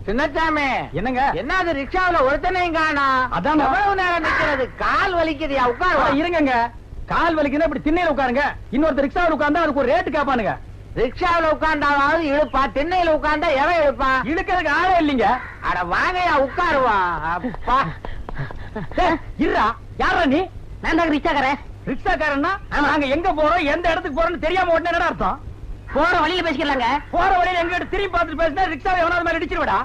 சின்னச்சாமி என்னங்க என்ன அது ரிக்ஷாவில ஒருத்தனையும் காணோம். அதான் எவ்வளவு நேரம் நிக்கிறது? கால் வலிக்குதுயா, உட்காரு. இருங்க, கால் வலிக்குது இப்படி திண்ணையில உட்காருங்க. இன்னொருத்தர் ரிக்ஷாவில் உட்கார்ந்தா அதுக்கு ஒரு ரேட்டு கேட்பானுங்க. ரிக்ஷாவில உட்கார்ந்தாவது இழுப்பா, திண்ணையில உட்கார்ந்தா எவன் இழுப்பா? இழுக்கிறதுக்கு ஆளே இல்லைங்க. அட வாங்கயா உட்காருவா. அப்பா இருடா, யாரா நீ? நான் தான் ரிக்ஷாக்காரன். ரிக்ஷாக்காரன்னா நாங்க எங்க போறோம் எந்த இடத்துக்கு போறோம்னு தெரியாம உடனே என்ன அர்த்தம்? போற வழியில பேசிக்கலாங்க. போற வழியில எங்க திரும்பி பார்த்துட்டு பேசினா ரிக்ஷாவை எவனாவது மாதிரி அடிச்சிருவடா.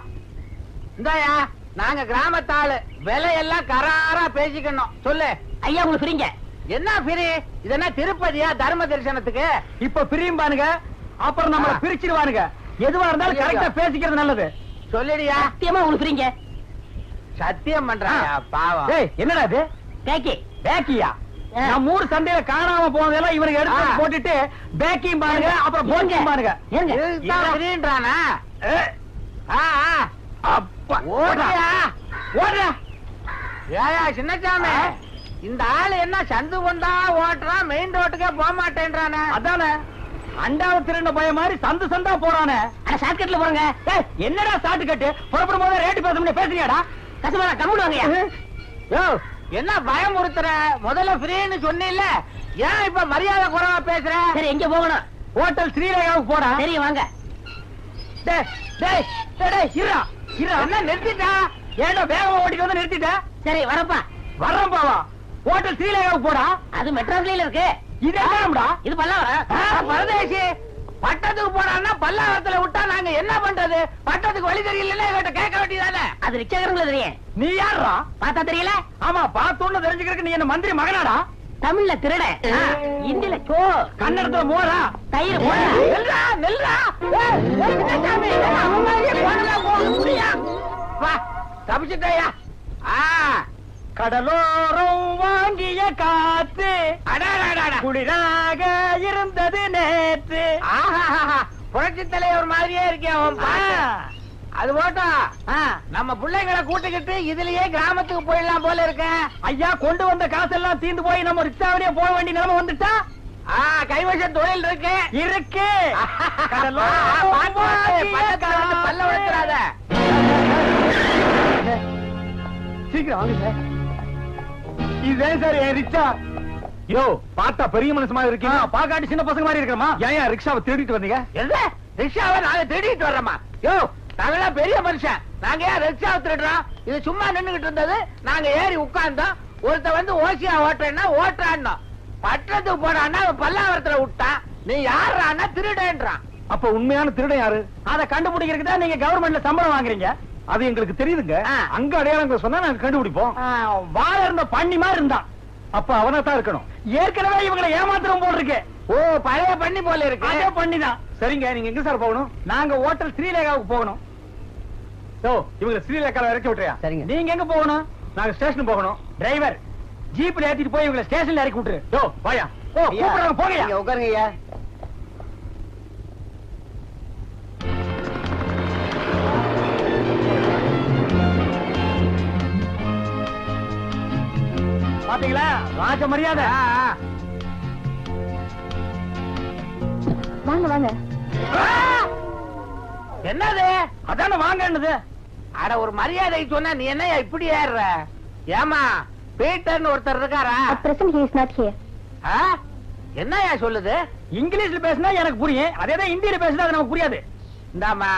இந்தாயா, நாங்க கிராமத்தாளு, விலையெல்லாம் கராரா பேசிக்கணும். சொல்லு ஐயா, உங்களுக்கு ஃப்ரீங்க. என்ன ஃப்ரீ? இது என்ன திருப்பதியா தர்ம தரிசனத்துக்கு? இப்ப பிரியும்பானுங்க, அப்புறம் நம்மள பிரிச்சிருவானுங்க. எதுவா இருந்தாலும் கரெக்டா பேசிக்கிறது நல்லது. சொல்லிடியா. சத்தியமா உங்களுக்கு ஃப்ரீங்க. சத்தியம் பண்றாயா? பாவம். என்னடா இது? பேக்கி பேக்கியா? நம்ம ஊர் சந்தையில காணாம போனதெல்லாம் இவனுக்கு எடுத்து போட்டுட்டு பேக்கியும் பாருங்க, அப்புறம் போக்கியும் பாருங்க. ஃப்ரீன்றானா? அப்பா ஓடுறியா? ஓடுறா. ஏயா சின்னச்சாமி, இந்த ஆளு என்ன சந்து கொண்டா ஓட்டுறான், மெயின் ரோட்டுக்கே போக மாட்டேன்றானே. அதானே அண்டாவ திருண்ட பய மாதிரி சந்து சந்தா போறானே. ஷார்ட்கட்ல போறங்க. என்னடா ஷார்ட் கட்டு? புறப்படும் போது ரேட்டு பேச பேசுறியாடா? கஸ்டமரா கம்முடு வாங்கயா. யோ, என்ன பயமுறுத்துற? முதல்ல ஃப்ரீன்னு சொன்னீல்ல, ஏன் இப்ப மரியாதை குறைவா பேசுற? சரி, எங்க போகணும்? ஹோட்டல் ஸ்ரீரேகாவுக்கு போடா. சரி வாங்க. என்ன நிறுத்திட்டா? ஏண்டா வேகமா ஓட்டிட்டு வந்து நிறுத்திட்ட? சரி வரப்பா. வர்றோம் பாவா. ஹோட்டல் ஸ்ரீரேகாவுக்கு போடா. அது மெட்ராஸ்ல இருக்கு. இது என்னடா? இது பல்லாவரம். பரதேசி, பட்டத்துக்கு போறான்னா பல்லாவரத்துல விட்டா நாங்க என்ன பண்றது? பட்டத்துக்கு வழி தெரியல, இவட்ட கேட்க வேண்டியதானே. அது ரிக்ஷாக்காரங்கள தெரியும். நீ யாரா? பார்த்தா தெரியல? ஆமா, பார்த்தோன்னு தெரிஞ்சுக்கிறதுக்கு நீ என்ன மந்திரி மகனாடா? தமிழ்ல திருட, இந்தியில சோ, கன்னடத்துல மோரா, தயிர் போடா. நெல்றா நெல்றா. தப்பிச்சுட்டயா? கடலோரம் வாங்கிய காத்து குளிராக இருந்தது நேற்று. புரட்சி தலைவர் மாதிரியே இருக்கேன். அது போட்டோம், நம்ம பிள்ளைகளை கூட்டிக்கிட்டு இதுலயே கிராமத்துக்கு போயிடலாம் போல இருக்க. ஐயா, கொண்டு வந்த காசெல்லாம் தீர்ந்து போய் நம்ம ரிக்ஷாவிலேயே போக வேண்டிய நிலைமை வந்துட்டா? கைவச தொழில் இருக்கு இருக்கு. பல்ல வளர்த்துறாத. சீக்கிரம் வாங்க சார். இதுதான் சார் என் ரிக்ஷா. யோ, பார்த்தா பெரிய மனுஷன் மாதிரி இருக்கீங்க, பாக்காட்டி சின்ன பசங்க மாதிரி இருக்கமா? ஏன் ரிக்ஷாவை திருடிட்டு வந்தீங்க? என்ன ரிக்ஷாவை நாங்க திருடிட்டு வர்றோமா? யோ, நாங்கெல்லாம் பெரிய மனுஷன், நாங்க ஏன் ரிக்ஷாவை திருடுறோம்? இது சும்மா நின்னுகிட்டு இருந்தது, நாங்க ஏறி உட்கார்ந்தோம். ஒருத்த வந்து ஓசியா ஓட்டுறேன்னா ஓட்டுறான், பட்டத்துக்கு போறான்னா பல்லாவரத்துல விட்டான். நீ யாருன்னா திருடன்றான். அப்ப உண்மையான திருடன் யாரு? அதை கண்டுபிடிக்கிறதுக்கு தான் நீங்க கவர்மெண்ட்ல சம்பளம் வாங்குறீங்க. அது எங்களுக்கு தெரியுதுங்க. அங்க அடையாளங்கள் சொன்னா நாங்க கண்டுபிடிப்போம். வாழ இருந்த பண்ணி மாதிரி இருந்தான், அப்ப அவனா தான் இருக்கணும். ஏற்கனவே இவங்களை ஏமாத்திரம் போல் இருக்கு. ஓ, பழைய பண்ணி போல இருக்கு. அதே பண்ணிதான். சரிங்க, நீங்க எங்க சார் போகணும்? நாங்க ஹோட்டல் ஸ்ரீலேகாவுக்கு போகணும். ஓ, இவங்க ஸ்ரீலேகால இறக்கி விட்டுறியா? சரிங்க. நீங்க எங்க போகணும்? நாங்க ஸ்டேஷன் போகணும். டிரைவர் ஜீப்ல ஏத்திட்டு போய் இவங்களை ஸ்டேஷன்ல இறக்கி விட்டுரு. யோ, வாயா. ஓ, கூப்பிடுறாங்க, போங்க. உட்காருங்க ஐயா. பாத்தீங்களா, ராஜ மரியாதை. வாங்க வாங்க. என்னது? அதான வாங்கன்னது. அட, ஒரு மரியாதை சொன்னா நீ என்ன இப்படி ஏறுற? ஏமா, பீட்டர்னு ஒருத்தர் இருக்காரா? At present he is not here. என்னயா சொல்லுது? இங்கிலீஷ்ல பேசினா எனக்கு புரியும், அதேதான் இந்தியில பேசினா அது நமக்கு புரியாது. இந்தாமா,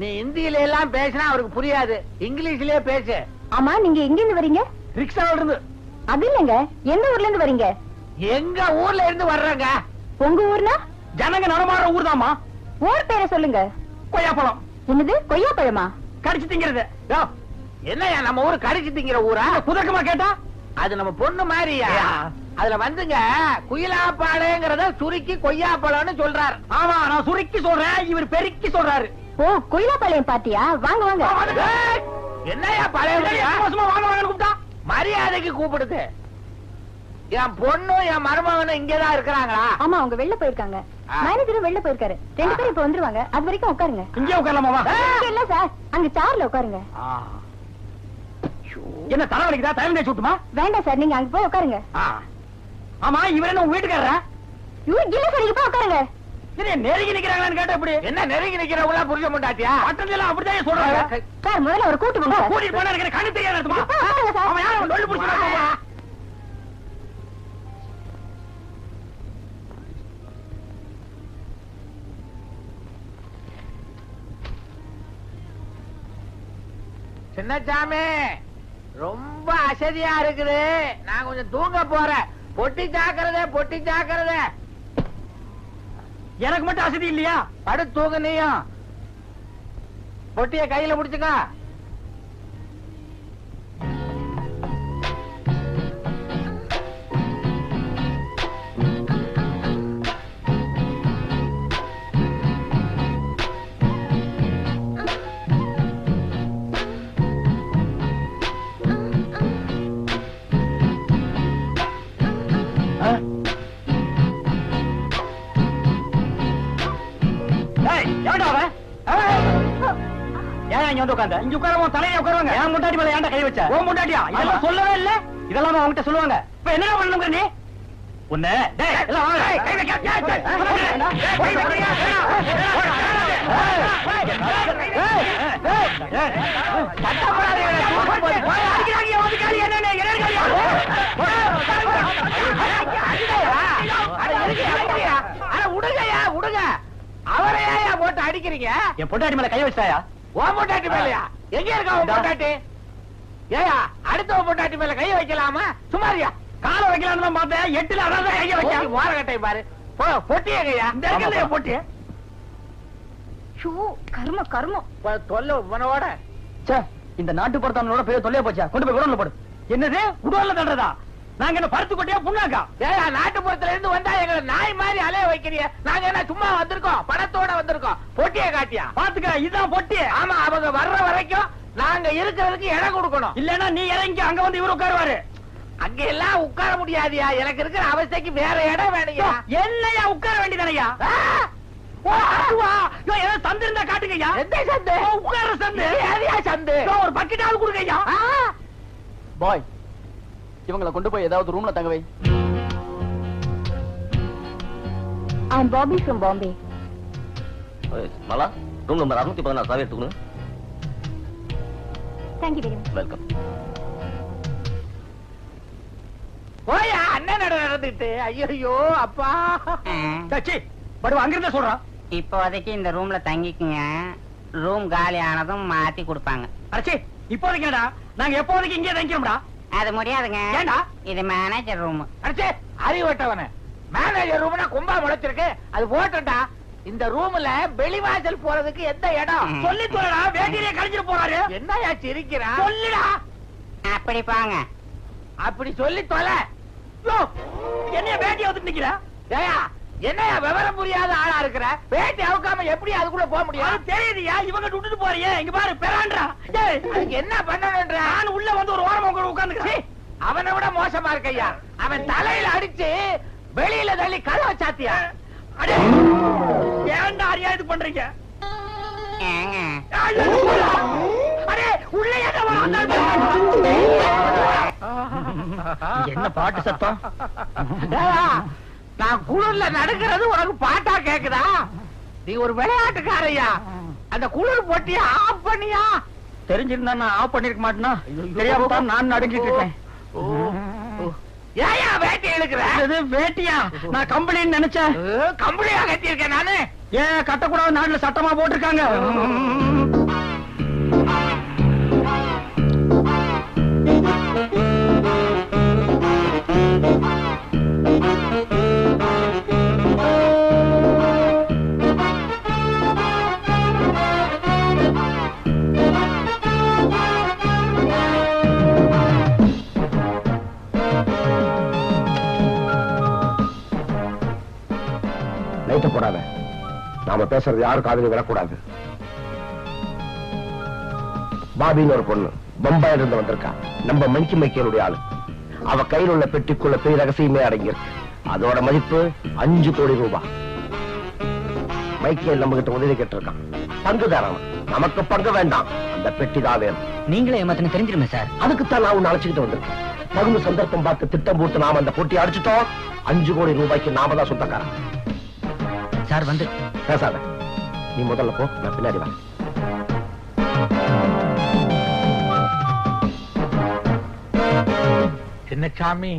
நீ இந்தியில எல்லாம் பேசினா அவருக்கு புரியாது, இங்கிலீஷ்லயே பேசு. ஆமா, நீங்க எங்க இருந்து வரீங்க? ரிக்ஷாவில இருந்து. அது இல்லங்க, எந்த ஊர்ல இருந்து வரீங்க? எங்க ஊர்ல இருந்து வர்றங்க. உங்க ஊர்னா? ஜனங்க நடமாற ஊர் தாமா. ஊர் பேரை சொல்லுங்க. கொய்யாப்பழம். என்னது, கொய்யாப்பழமா? கடிச்சு திங்கிறது. என்னயா நம்ம ஊரு கடிச்சு திங்கிற ஊரா? புதக்கமா கேட்டா அது நம்ம பொண்ணு மாதிரியா? அதுல வந்துங்க குயிலாப்பாளையங்கிறத சுருக்கி கொய்யாப்பழம்னு சொல்றாரு. ஆமா, நான் சுருக்கி சொல்றேன், இவர் பெருக்கி சொல்றாரு. ஓ, கொய்யாப்பாளையம் பாத்தியா? வாங்க வாங்க. என்னையா பழைய வாங்க வாங்கன்னு கூப்பிட்டா? மரியாதைக்கு கூப்பிடுது. என் பொண்ணும் என் மருமகனும் இங்கதான் இருக்கிறாங்களா? ஆமா, அவங்க வெளில போயிருக்காங்க. மேனேஜரும் வெளில போயிருக்காரு. 2 பேரும் இப்ப வந்துருவாங்க. அது வரைக்கும் உட்காருங்க. இங்கே உட்காரலாமா? இல்ல சார், அங்க சேர்ல உட்காருங்க. என்ன தலைவலிக்குதா? தலைமை சுட்டுமா? வேண்டாம் சார், நீங்க அங்க போய் உட்காருங்க. ஆமா, இவர் என்ன உங்க வீட்டுக்காரரா? இல்ல சார், இங்க போய் உட்காருங்க. நெருங்கி நிக்கிறாங்களான்னு கேட்ட எப்படி? என்ன நெருங்கி நிக்கிறவங்களா புரிஞ்ச மாட்டாட்டியா? பட்டத்துல அப்படிதான் சொல்றாங்க. சார் முதல்ல ஒரு கூட்டு போங்க. கூட்டிட்டு போனா எனக்கு கண்ணு தெரியாது. அவன் யாரும் அவன் டொல்லு புடிச்சுறாங்க. சின்னசாமி ரொம்ப அசதியா இருக்குது, நான் கொஞ்சம் தூங்க போறேன். பொட்டி ஜாக்கிரதை. எனக்கு மட்டும் அசதி இல்லையா? படு தூங்க நீயும். பொட்டிய கையில புடிச்சுக்க. இங்க உட்காரவன் தலையில உட்காருவாங்க. என் முண்டாட்டி மேல ஏன்டா கை வச்ச? ஓ முண்டாட்டியா? இதெல்லாம் சொல்லவே இல்ல. இதெல்லாம் அவங்ககிட்ட சொல்லுவாங்க. இப்ப என்ன பண்ணணும் நீ? உன்னை டேய் எல்லாம் வாங்க. கை வைக்க. உடுங்க. அவரையா போட்டு அடிக்கிறீங்க? என் பொண்டாட்டி மேல கை வச்சாயா? ஓ பொண்டாட்டி மேலயா? எங்க இருக்கா உன் பொண்டாட்டி? ஏயா அடுத்த பொண்டாட்டி மேல கைய வைக்கலாமா? சும்மாரியா கால வைக்கலாம்னு தான் பார்த்தேன். எட்டுல அதான் கைய வைக்க. வாரகட்டை பாரு. பொட்டியே கையா? இந்த இடத்துல பொட்டி. ஷூ கர்மம். தொல்ல உனவோட. இந்த நாட்டு பொறுத்தவனோட பெரிய தொல்லையா போச்சா? கொண்டு போய் குடோன்ல போடு. என்னது குடோன்ல தண்டறதா? நாங்க என்ன பருத்து கொட்டியா புண்ணாக்கா? ஏயா நாட்டுப்புறத்துல இருந்து வந்தா எங்களை நாய் மாதிரி அலைய வைக்கிறீங்க. நாங்க என்ன சும்மா வந்திருக்கோம், பணத்தோட வந்திருக்கோம். பொட்டியை காட்டியா? பாத்துக்க, இதுதான் பொட்டி. ஆமா, அவங்க வர்ற வரைக்கும் நாங்க இருக்கிறதுக்கு இடம் கொடுக்கணும். இல்லன்னா நீ இறங்கி அங்க வந்து இவரு உட்காருவாரு. அங்க எல்லாம் உட்கார முடியாதியா, எனக்கு இருக்கிற அவஸ்தைக்கு வேற இடம் வேணுயா. என்னையா உட்கார வேண்டியதானையா? சந்து இருந்தா காட்டுங்கய்யா. எந்த சந்து? உட்கார சந்து. சந்து ஒரு பக்கெட்டாவது கொடுங்கய்யா. பாய், இவங்களை கொண்டு போய் ஏதாவது ரூம்ல தங்க வை. I am Bobby from Bombay. மலா, ரூம் நம்பர் 616 சாவி எடுத்துக்கணும். Thank you very much. Welcome. ஓயா அண்ணன் நடந்துட்டு. ஐயோ அப்பா. சச்சி படுவா, அங்கிருந்தே சொல்றான். இப்போதைக்கு இந்த ரூம்ல தங்கிக்குங்க. ரூம் காலி ஆனதும் மாத்தி கொடுப்பாங்க. அடச்சி இப்போதைக்குடா, நாங்க எப்போதைக்கு இங்கே தங்கிக்கிறோம்டா. அது முடியாதுங்க. ஏண்டா? இது மேனேஜர் ரூம். அடிச்சே அறிவட்டவன. மேனேஜர் ரூம்னா கும்பா முளைச்சிருக்கு, அது போட்டுட்டா. இந்த ரூம்ல வெளிவாசல் போறதுக்கு எந்த இடம்? சொல்லி தோறடா, வேட்டியிலே கழிச்சிட்டு போறாரு. என்னையா சிரிக்கிறா? சொல்லுடா. அப்படி பாங்க. அப்படி சொல்லி தொலை. என்னைய வேட்டியை வந்து நிக்கிற? ஏயா என்னையா விவரம் புரியாத ஆளா இருக்கிற? வேட்டி அவுக்காம எப்படி அதுக்குள்ள போக முடியும்? தெரியுதுயா, இவங்க விட்டுட்டு போறியே. இங்க பாரு பெறான்றா. அதுக்கு என்ன பண்ணணும்ன்ற? நான் உள்ள வந்து ஒரு ஓரமா உட்கார்ந்துக்கிறேன். அவனை விட மோசமா இருக்கையா. அவன் தலையில அடிச்சு வெளியில தள்ளி கதவை சாத்தியா. அடே ஏன்டா அறியா இது பண்றீங்க? ஏங்க அடே உள்ள என்ன பாட்டு சத்தம்? நான் குளிர்ல நடக்கிறது உனக்கு பாட்டா கேக்குதா? நீ ஒரு விளையாட்டுக்காரையா. அந்த குளிர் போட்டியா ஆஃப் பண்ணியா? தெரிஞ்சிருந்தா நான் ஆஃப் பண்ணிருக்க மாட்டேனா? தெரியாம தான் நான் நடுங்கிட்டு இருக்கேன். ஏயா வேட்டி இழுக்கிற? வேட்டியா? நான் கம்பளின்னு நினைச்சேன். கம்பளியா கட்டியிருக்கேன் நானு. ஏன் கட்டக்கூடாது? நாட்டுல சட்டமா போட்டிருக்காங்க. லைட்ட போடாத. நாம பேசுறது யாரு காதுல விடக்கூடாது. பாபின்னு ஒரு பொண்ணு பம்பாயில இருந்து வந்திருக்கா. நம்ம மணிக்கு மைக்கேலுடைய ஆளு. அவ கையில் உள்ள பெட்டிக்குள்ள பெரிய ரகசியமே அடங்கியிருக்கு. அதோட மதிப்பு 5 கோடி ரூபாய். மைக்கேல் நம்ம கிட்ட உதவி கேட்டிருக்கான். பங்குதாரன். நமக்கு பங்கு வேண்டாம், அந்த பெட்டி தான் வேணும். நீங்களே ஏமாத்தின தெரிஞ்சிருமே சார். அதுக்குத்தான் நான் உன்னை அழைச்சிக்கிட்டு வந்திருக்கேன். தகுந்த சந்தர்ப்பம் பார்த்து திட்டம் போட்டு நாம அந்த போட்டி அடிச்சுட்டோம். 5 கோடி ரூபாய்க்கு நாம தான் சொந்தக்காரன். சார் வந்து பேசாத, நீ முதல்ல போ, நான் பின்னாடி வரேன். சின்னசாமி,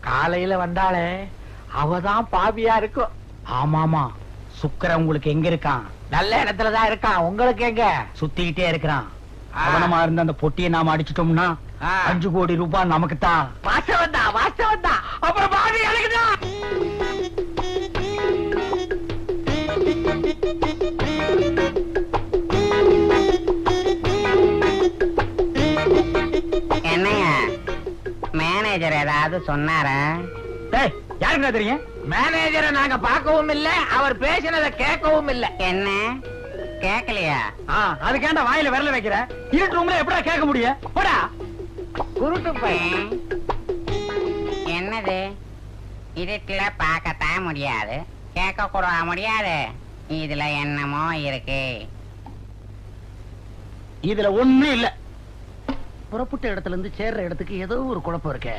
காலையில வந்தாலே அவதான் பாவியா இருக்கும். ஆமாமா, சுக்கர உங்களுக்கு எங்க இருக்கான்? நல்ல இடத்துலதான் இருக்கான். உங்களுக்கு எங்க? சுத்திக்கிட்டே இருக்கிறான். அவனமா இருந்த அந்த பொட்டியை நாம அடிச்சிட்டோம்னா 5 கோடி ரூபாய் நமக்கு தான். வாஸ்தவம் தான். அப்புறம் பாவி எனக்குதான். என்னங்க மேனேஜர் ஏதாவது சொன்னாரா? யாருக்குன்னா தெரியும்? மேனேஜரை நாங்க பார்க்கவும் இல்ல, அவர் பேசினதை கேட்கவும் இல்ல. என்ன கேக்கலையா? அதுக்கேண்டா வாயில விரல வைக்கிற? இருட்டு ரூம்ல எப்படா கேட்க முடியும்? போடா குருட்டு பையன். என்னது இருட்டுல பார்க்கத்தான் முடியாது, கேட்க கூட முடியாது. இதுல என்னமோ இருக்கு. இதுல ஒண்ணும் இல்ல. புறப்பட்ட இடத்துல இருந்து சேர்ற இடத்துக்கு ஏதோ ஒரு குழப்பம் இருக்கே.